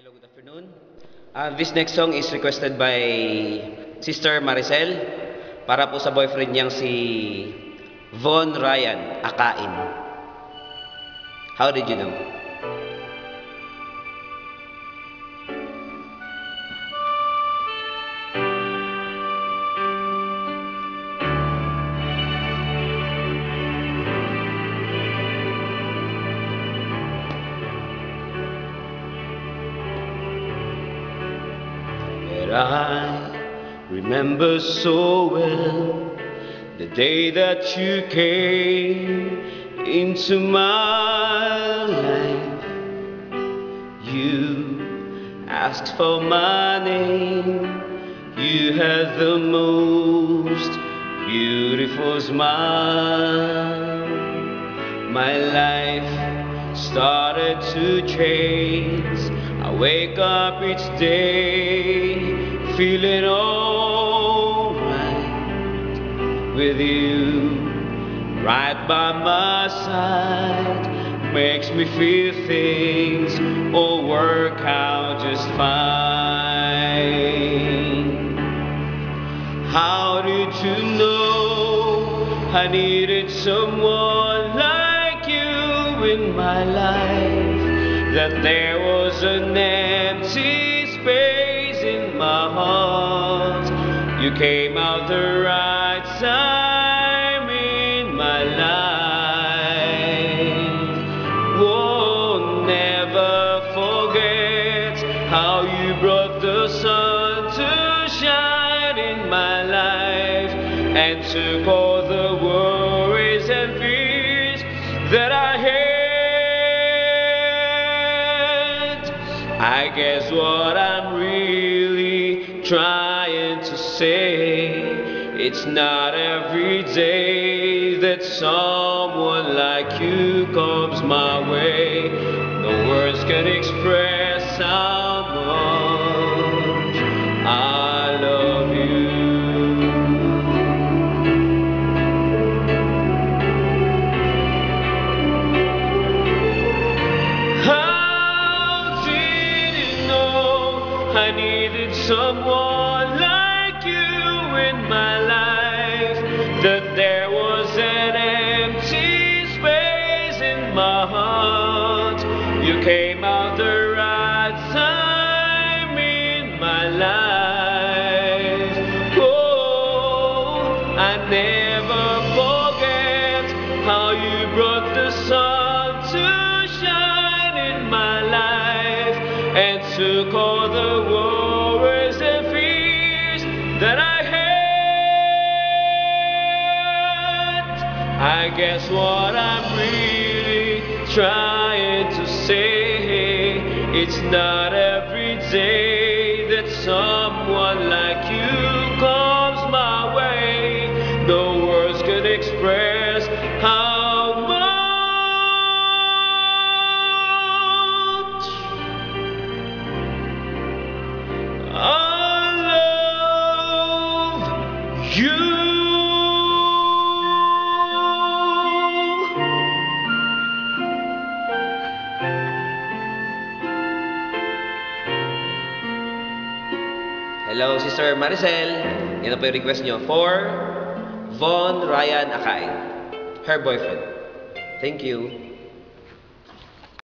Hello, good afternoon. This next song is requested by Sister Maricel para po sa boyfriend niyang si Von Ryan Akain. How did you know? I remember so well the day that you came into my life. You asked for my name. You had the most beautiful smile. My life started to change. I wake up each day feeling alright with you right by my side. Makes me feel things all work out just fine. How did you know I needed someone like you in my life? That there was an empty space in my heart. You came out the right time in my life. Won't never forget how you brought the sun to shine in my life and took all the worries and fears that I had. I guess what I'm really trying to say, it's not every day that someone like you comes my way. No words can express how much I love you. I needed someone like you in my life, that there was an empty space in my heart. You came out the right time in my life. Oh, I never forget how you brought the sun to shine in my life and took all the worries and fears that I had. I guess what I'm really trying to say, it's not every day that someone like you comes my way. No words could express how much you. Hello, Sister Maricel. Yan po yung request nyo for Von Ryan Akain, her boyfriend. Thank you.